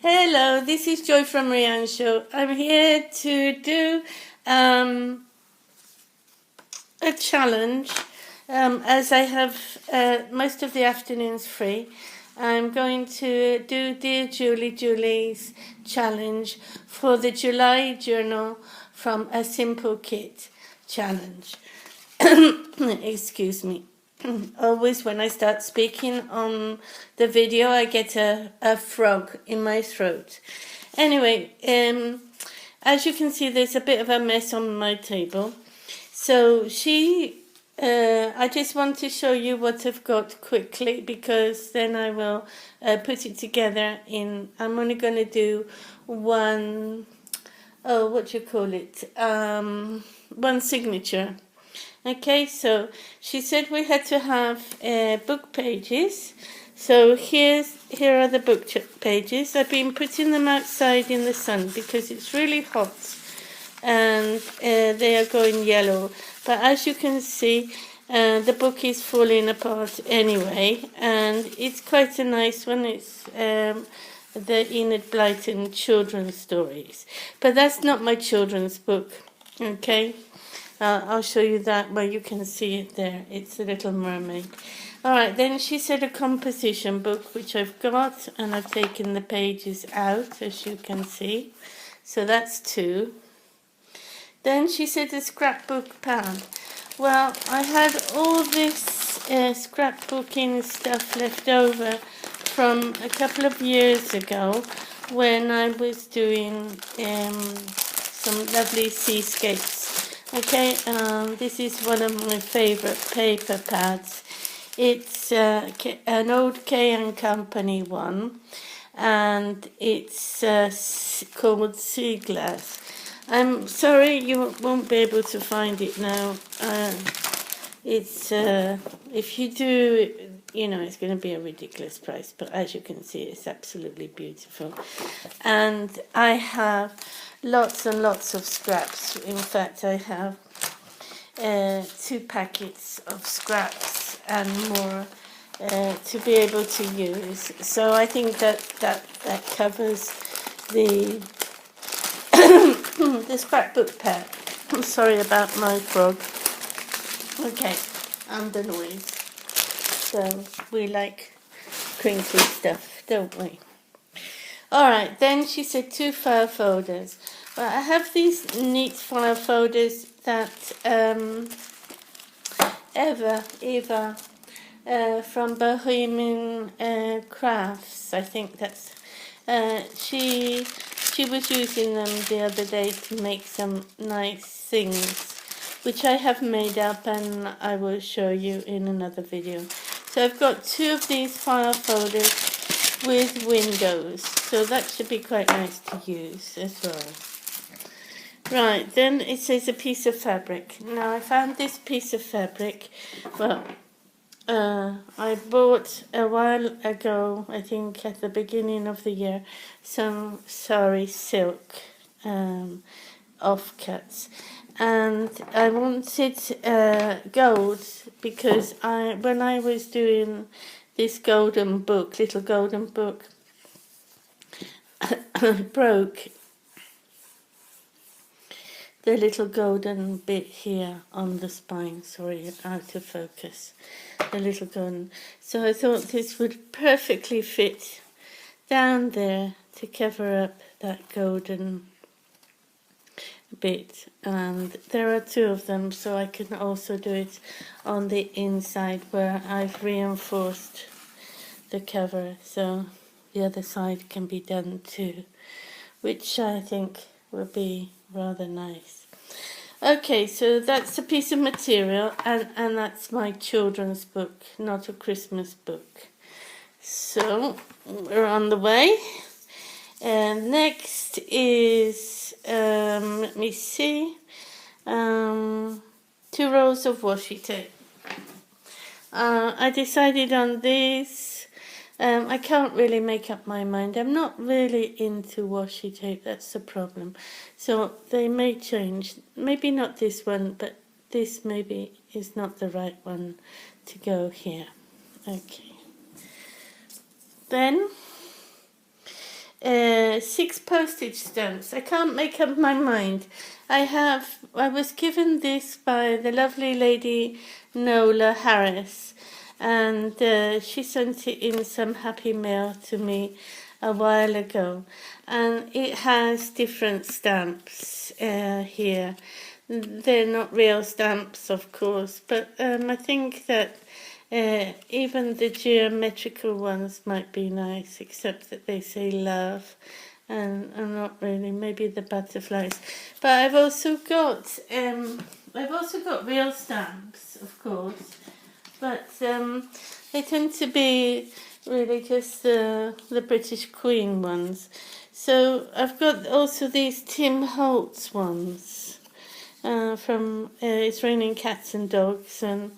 Hello, this is Joy from Rianne Show. I'm here to do a challenge. As I have most of the afternoons free, I'm going to do Dear Julie's challenge for the July journal from A Simple Kit challenge. Excuse me. Always when I start speaking on the video, I get a frog in my throat. Anyway, as you can see, there's a bit of a mess on my table. So I just want to show you what I've got quickly, because then I will put it together in, I'm only going to do one signature. Okay, so she said we had to have book pages. So here are the book pages. I've been putting them outside in the sun because it's really hot and they are going yellow. But as you can see, the book is falling apart anyway, and it's quite a nice one. It's the Enid Blyton children's stories. But that's not my children's book, okay? I'll show you that where you can see it there. It's The Little Mermaid. Alright, then she said a composition book, which I've got, and I've taken the pages out, as you can see. So that's 2. Then she said a scrapbook pad. Well, I had all this scrapbooking stuff left over from a couple of years ago when I was doing some lovely seascapes. Okay, this is one of my favourite paper pads. It's an old K & Company one, and it's called Sea Glass. I'm sorry you won't be able to find it now. If you do, you know, it's going to be a ridiculous price, but as you can see, it's absolutely beautiful. And I have lots and lots of scraps. In fact, I have 2 packets of scraps and more to be able to use. So I think that covers the the scrapbook pad. I'm sorry about my frog. Okay, and the noise. So we like crinkly stuff, don't we? Alright, then she said 2 file folders. Well, I have these neat file folders that Eva from Bohemian Crafts, I think that's, she was using them the other day to make some nice things, which I have made up and I will show you in another video. So I've got 2 of these file folders with windows, so that should be quite nice to use as well. Right, then it says a piece of fabric. Now I found this piece of fabric, well, I bought a while ago, I think at the beginning of the year, some sari silk offcuts. And I wanted gold because when I was doing this golden book, little golden book, broke the little golden bit here on the spine. Sorry, out of focus. The little golden. So I thought this would perfectly fit down there to cover up that golden bit, and there are 2 of them, so I can also do it on the inside where I've reinforced the cover, so the other side can be done too, which I think will be rather nice. Okay, so that's a piece of material, and that's my children's book, not a Christmas book. So we're on the way. And next is, let me see, 2 rolls of washi tape. I decided on these. I can't really make up my mind. I'm not really into washi tape, that's the problem. So they may change. Maybe not this one, but this maybe is not the right one to go here. Okay. Then 6 postage stamps. I can't make up my mind. I was given this by the lovely lady Nola Harris, and she sent it in some happy mail to me a while ago, and it has different stamps here. They're not real stamps, of course, but I think that even the geometrical ones might be nice, except that they say love, and not really. Maybe the butterflies. But I've also got real stamps, of course, but they tend to be really just the British Queen ones. So I've got also these Tim Holtz ones from It's Raining Cats and Dogs and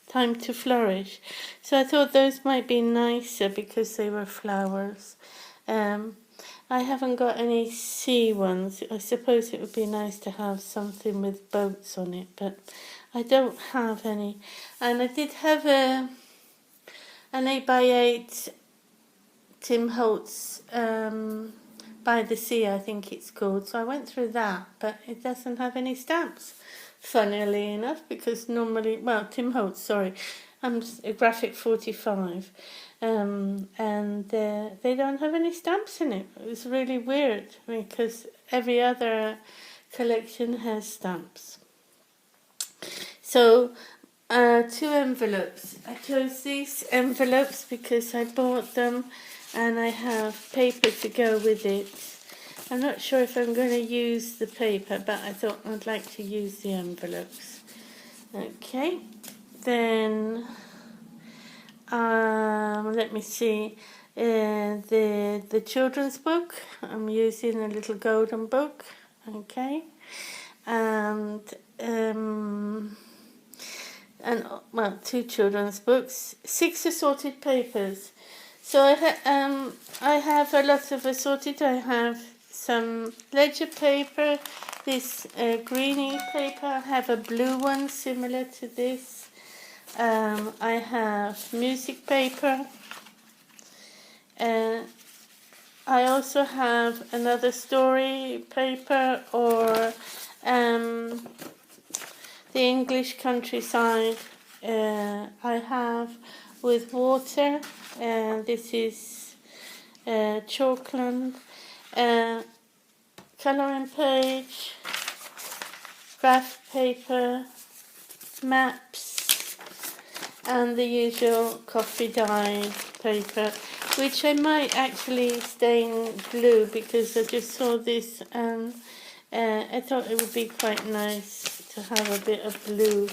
Time to Flourish. So I thought those might be nicer because they were flowers. I haven't got any sea ones. I suppose it would be nice to have something with boats on it, but I don't have any. And I did have an 8x8 Tim Holtz by the sea, I think it's called. So I went through that, but it doesn't have any stamps, funnily enough, because normally, well, Tim Holtz, sorry, I'm a graphic 45, and they don't have any stamps in it. It was really weird because every other collection has stamps. So 2 envelopes. I chose these envelopes because I bought them and I have paper to go with it. I'm not sure if I'm going to use the paper, but I thought I'd like to use the envelopes. Okay, then let me see. The children's book. I'm using a little golden book. Okay, and well, 2 children's books, 6 assorted papers. So I have a lot of assorted. I have some ledger paper, this greeny paper. I have a blue one similar to this. I have music paper. I also have another story paper or the English countryside. I have with water. This is Chalkland. Colouring page, graph paper, maps, and the usual coffee dye paper, which I might actually stain blue because I just saw this and I thought it would be quite nice to have a bit of blue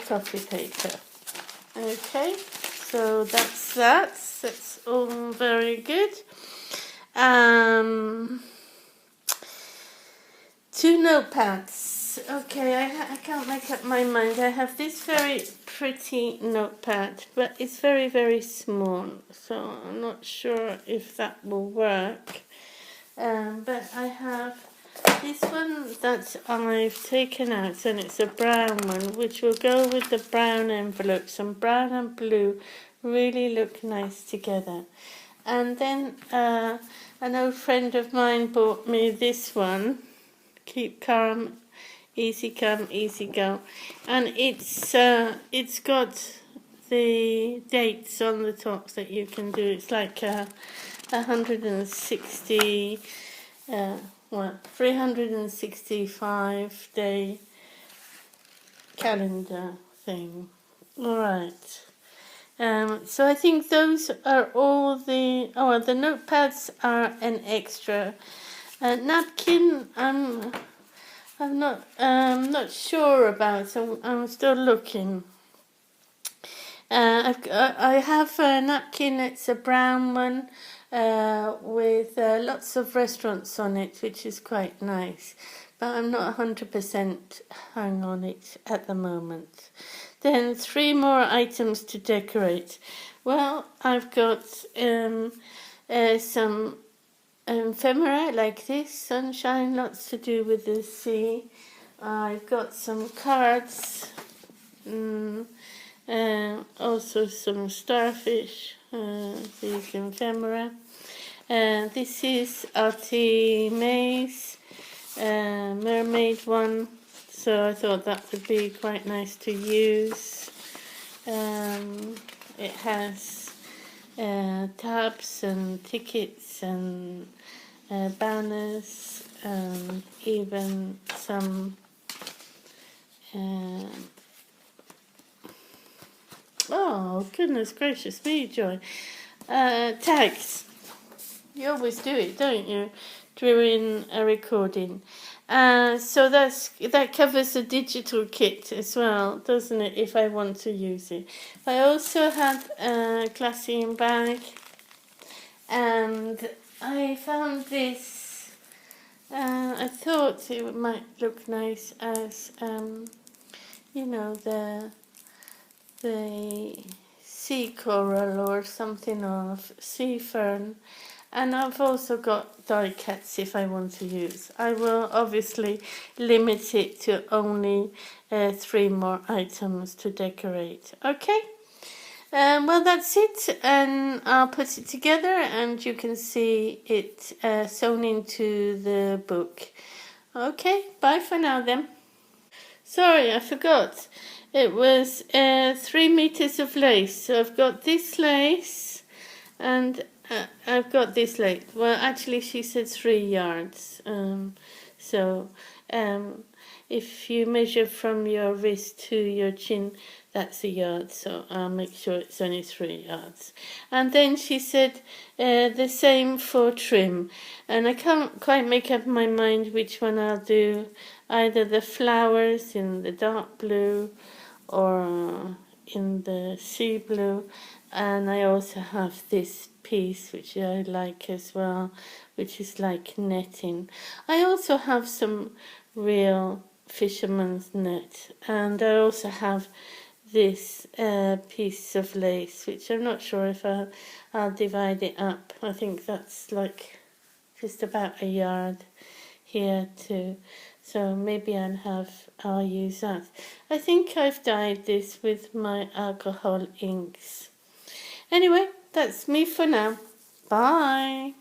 coffee paper. Okay, so that's that. That's all very good. 2 notepads. Okay, I can't make up my mind. I have this very pretty notepad, but it's very, very small, so I'm not sure if that will work. But I have this one that I've taken out, and it's a brown one, which will go with the brown envelopes, and brown and blue really look nice together. And then an old friend of mine bought me this one, Keep Calm, Easy Come, Easy Go, and it's got the dates on the top that you can do. It's like 160, 365 day calendar thing. All right. So I think those are all the notepads are an extra. Napkin, I'm not sure about. I'm still looking. I have a napkin. It's a brown one with lots of restaurants on it, which is quite nice. But I'm not 100% hung on it at the moment. Then 3 more items to decorate. Well, I've got some ephemera like this, sunshine, lots to do with the sea. I've got some cards, also some starfish, these ephemera. This is Auntie May's mermaid one, so I thought that would be quite nice to use. It has tabs and tickets and banners and even some oh goodness gracious me, Joy, tags. You always do it, don't you, during a recording? So that covers the digital kit as well, doesn't it, if I want to use it. I also have a glassine bag, and I found this. I thought it might look nice as, you know, the sea coral or something of sea fern. And I've also got die cuts if I want to use. I will obviously limit it to only 3 more items to decorate. Okay? Well, that's it. And I'll put it together and you can see it sewn into the book. Okay, bye for now then. Sorry, I forgot. It was 3 meters of lace. So I've got this lace and I've got this lace. Well, actually, she said 3 yards. So if you measure from your wrist to your chin, that's a yard. So I'll make sure it's only 3 yards. And then she said the same for trim. And I can't quite make up my mind which one I'll do. Either the flowers in the dark blue or in the sea blue. And I also have this piece which I like as well, which is like netting. I also have some real fisherman's net, and I also have this piece of lace, which I'm not sure if I'll divide it up. I think that's like just about a yard here too, so maybe I'll use that. I think I've dyed this with my alcohol inks. Anyway, that's me for now. Bye.